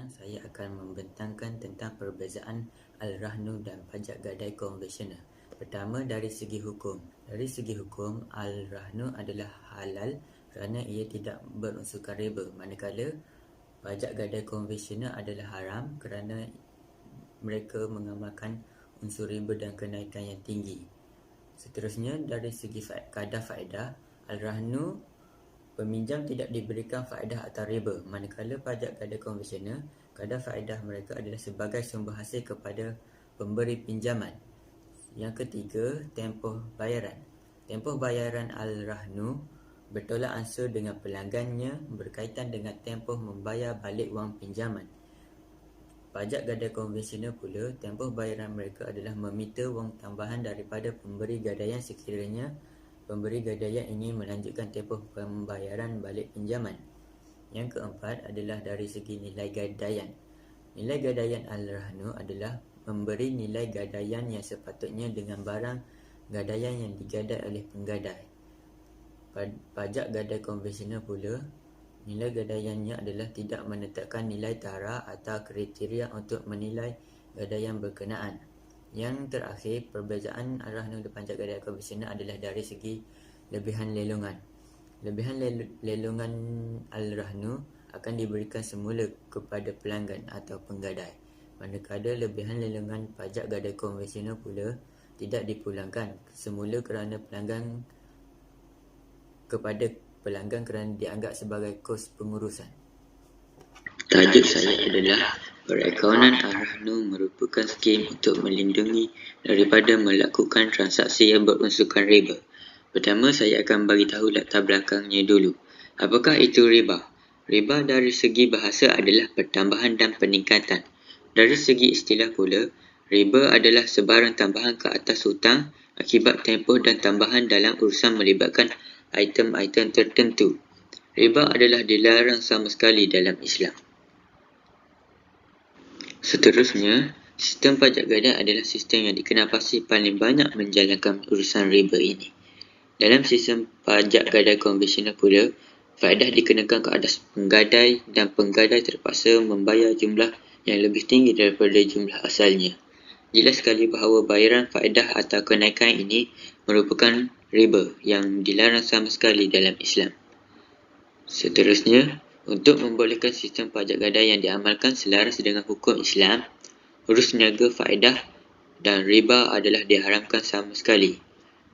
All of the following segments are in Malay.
sekarang saya akan membentangkan tentang perbezaan al-rahnu dan pajak gadai konvensional. Pertama, dari segi hukum. Dari segi hukum, al-rahnu adalah halal kerana ia tidak berunsurkan riba, manakala pajak gadai konvensional adalah haram kerana mereka mengamalkan unsur riba dan kenaikan yang tinggi. Seterusnya, dari segi kadar faedah, al-rahnu peminjam tidak diberikan faedah atau riba, manakala pajak gadai konvensional, kadar faedah mereka adalah sebagai sumber hasil kepada pemberi pinjaman. Yang ketiga, tempoh bayaran. Tempoh bayaran al-rahnu bertolak ansur dengan pelanggannya berkaitan dengan tempoh membayar balik wang pinjaman. Pajak gadai konvensional pula, tempoh bayaran mereka adalah meminta wang tambahan daripada pemberi gadaian sekiranya pemberi gadaian ingin melanjutkan tempoh pembayaran balik pinjaman. Yang keempat adalah dari segi nilai gadaian. Nilai gadaian al-rahnu adalah memberi nilai gadaian yang sepatutnya dengan barang gadaian yang digadai oleh penggadai. Pajak gadai konvensional pula, nilai gadaiannya adalah tidak menetapkan nilai tara atau kriteria untuk menilai gadaian berkenaan. Yang terakhir, perbezaan al-rahnu dan pajak gadai konvensional adalah dari segi lebihan lelongan. Lebihan lelongan al-rahnu akan diberikan semula kepada pelanggan atau penggadai, manakala lebihan lelongan pajak gadai konvensional pula tidak dipulangkan semula kepada pelanggan kerana dianggap sebagai kos pengurusan. Tajuk saya adalah perakaunan al-rahnu merupakan skim untuk melindungi daripada melakukan transaksi yang berunsurkan riba. Pertama, saya akan bagi tahu latar belakangnya dulu. Apakah itu riba? Riba dari segi bahasa adalah pertambahan dan peningkatan. Dari segi istilah pula, riba adalah sebarang tambahan ke atas hutang akibat tempoh dan tambahan dalam urusan melibatkan item-item tertentu. Riba adalah dilarang sama sekali dalam Islam. Seterusnya, sistem pajak gadai adalah sistem yang dikenal pasti paling banyak menjalankan urusan riba ini. Dalam sistem pajak gadai konvensional pula, faedah dikenakan ke atas penggadai dan penggadai terpaksa membayar jumlah yang lebih tinggi daripada jumlah asalnya. Jelas sekali bahawa bayaran faedah atau kenaikan ini merupakan riba yang dilarang sama sekali dalam Islam. Seterusnya, untuk membolehkan sistem pajak gadai yang diamalkan selaras dengan hukum Islam, urus niaga faedah dan riba adalah diharamkan sama sekali.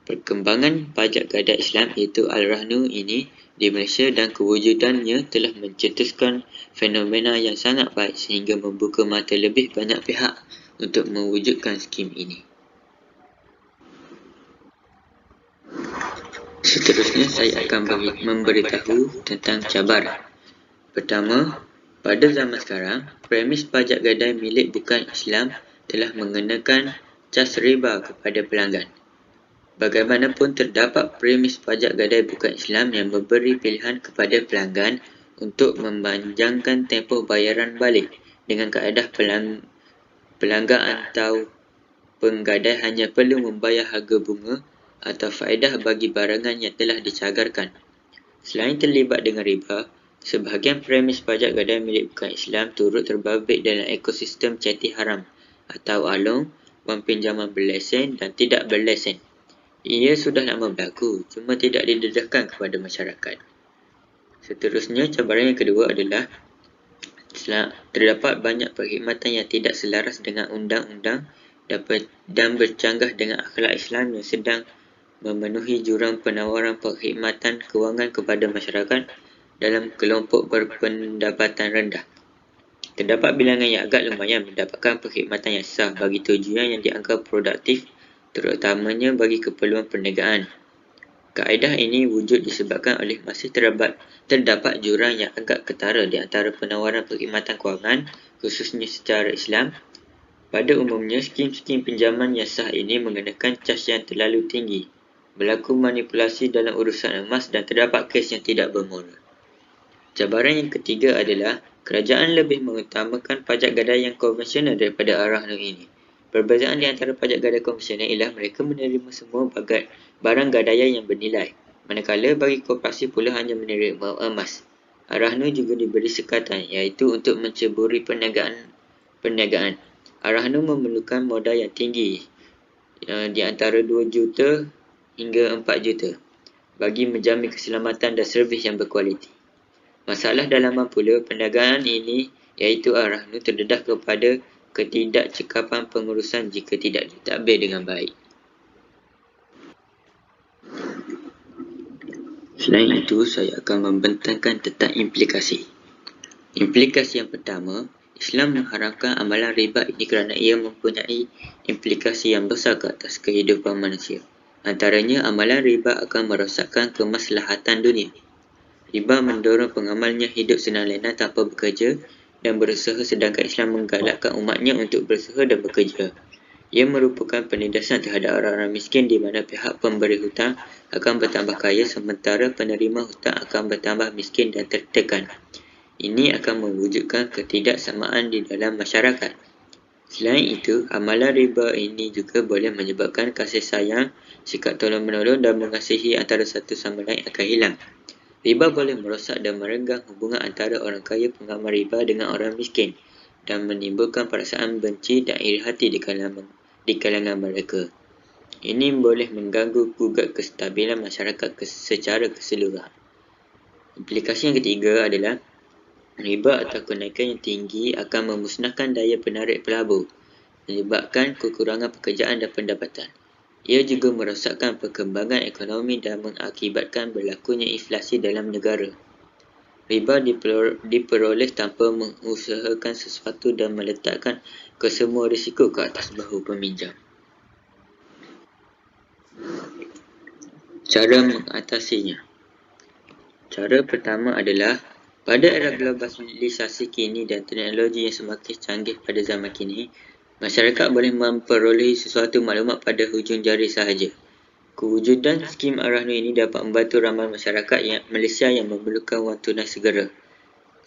Perkembangan pajak gadai Islam iaitu al-rahnu ini di Malaysia dan kewujudannya telah mencetuskan fenomena yang sangat baik sehingga membuka mata lebih banyak pihak untuk mewujudkan skim ini. Seterusnya, saya akan memberitahu tentang cabaran. Pertama, pada zaman sekarang, premis pajak gadai milik bukan Islam telah mengenakan cas riba kepada pelanggan. Bagaimanapun, terdapat premis pajak gadai bukan Islam yang memberi pilihan kepada pelanggan untuk memanjangkan tempoh bayaran balik dengan kaedah pelanggan atau penggadai hanya perlu membayar harga bunga atau faedah bagi barangan yang telah dicagarkan. Selain terlibat dengan riba, sebahagian premis pajak gadai milik bukan Islam turut terbabit dalam ekosistem ceti haram atau along, wang pinjaman berlesen dan tidak berlesen. Ia sudah lama berlaku, cuma tidak didedahkan kepada masyarakat. Seterusnya, cabaran yang kedua adalah terdapat banyak perkhidmatan yang tidak selaras dengan undang-undang dan bercanggah dengan akhlak Islam yang sedang memenuhi jurang penawaran perkhidmatan kewangan kepada masyarakat dalam kelompok berpendapatan rendah. Terdapat bilangan yang agak lumayan mendapatkan perkhidmatan yang sah bagi tujuan yang dianggap produktif, terutamanya bagi keperluan perniagaan. Kaedah ini wujud disebabkan oleh masih terdapat jurang yang agak ketara di antara penawaran perkhidmatan kewangan, khususnya secara Islam. Pada umumnya, skim-skim pinjaman yang sah ini mengenakan cas yang terlalu tinggi, berlaku manipulasi dalam urusan emas dan terdapat kes yang tidak bermoral. Cabaran yang ketiga adalah kerajaan lebih mengutamakan pajak gadai yang konvensional daripada al-rahnu ini. Perbezaan di antara pajak gadai konvensional ialah mereka menerima semua barang gadaian yang bernilai, manakala bagi koperasi pula hanya menerima emas. Ar-Rahnu juga diberi sekatan, iaitu untuk menceburi perniagaan. Ar-Rahnu memerlukan modal yang tinggi, di antara 2 juta hingga 4 juta, bagi menjamin keselamatan dan servis yang berkualiti. Masalah dalaman pula perniagaan ini, iaitu Ar-Rahnu terdedah kepada ketidakcekapan pengurusan jika tidak ditadbir dengan baik. Selain itu, saya akan membentangkan tentang implikasi. Implikasi yang pertama, Islam mengharamkan amalan riba ini kerana ia mempunyai implikasi yang besar ke atas kehidupan manusia. Antaranya, amalan riba akan merosakkan kemaslahatan dunia. Riba mendorong pengamalnya hidup senang lena tanpa bekerja dan berusaha, sedangkan Islam menggalakkan umatnya untuk berusaha dan bekerja. Ia merupakan penindasan terhadap orang-orang miskin di mana pihak pemberi hutang akan bertambah kaya sementara penerima hutang akan bertambah miskin dan tertekan. Ini akan mewujudkan ketidaksamaan di dalam masyarakat. Selain itu, amalan riba ini juga boleh menyebabkan kasih sayang, sikap tolong-menolong dan mengasihi antara satu sama lain akan hilang. Riba boleh merosak dan merenggang hubungan antara orang kaya pengamal riba dengan orang miskin dan menimbulkan perasaan benci dan iri hati di kalangan mereka. Ini boleh mengganggu gugat kestabilan masyarakat secara keseluruhan. Implikasi yang ketiga adalah riba atau kenaikan yang tinggi akan memusnahkan daya penarik pelabur, menyebabkan kekurangan pekerjaan dan pendapatan. Ia juga merosakkan perkembangan ekonomi dan mengakibatkan berlakunya inflasi dalam negara. Riba diperoleh tanpa mengusahakan sesuatu dan meletakkan kesemua risiko ke atas bahu peminjam. Cara mengatasinya. Cara pertama adalah, pada era globalisasi kini dan teknologi yang semakin canggih pada zaman kini, masyarakat boleh memperolehi sesuatu maklumat pada hujung jari sahaja. Kewujudan skim Ar-Rahnu ini dapat membantu ramai masyarakat Malaysia yang memerlukan wang tunai segera.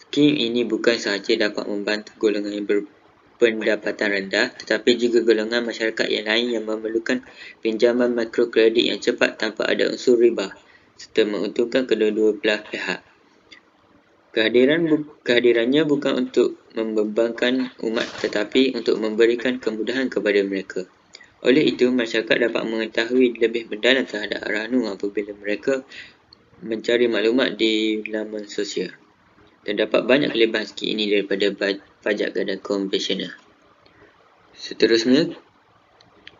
Skim ini bukan sahaja dapat membantu golongan yang berpendapatan rendah, tetapi juga golongan masyarakat yang lain yang memerlukan pinjaman mikrokredit yang cepat tanpa ada unsur riba, serta menguntungkan kedua-dua belah pihak. Kehadirannya bukan untuk membebankan umat tetapi untuk memberikan kemudahan kepada mereka. Oleh itu, masyarakat dapat mengetahui lebih mendalam terhadap Ar-Rahnu apabila mereka mencari maklumat di laman sosial. Terdapat banyak kelebihan skim ini daripada pajak gadai konvensional. Seterusnya,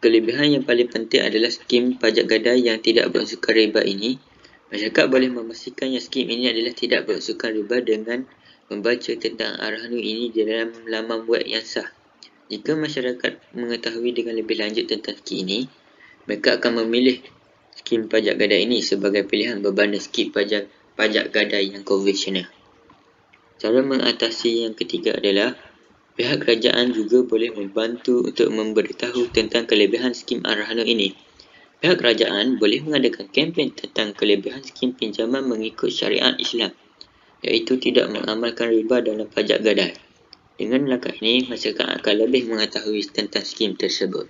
kelebihan yang paling penting adalah skim pajak gadai yang tidak berunsurkan riba ini. Masyarakat boleh memastikan yang skim ini adalah tidak berunsurkan riba dengan membaca tentang Ar-Rahnu ini di dalam laman web yang sah. Jika masyarakat mengetahui dengan lebih lanjut tentang skim ini, mereka akan memilih skim pajak gadai ini sebagai pilihan berbanding skim pajak gadai yang konvensional. Cara mengatasi yang ketiga adalah, pihak kerajaan juga boleh membantu untuk memberitahu tentang kelebihan skim Ar-Rahnu ini. Pihak kerajaan boleh mengadakan kempen tentang kelebihan skim pinjaman mengikut syariat Islam, iaitu tidak mengamalkan riba dalam pajak gadai. Dengan langkah ini, masyarakat akan lebih mengetahui tentang skim tersebut.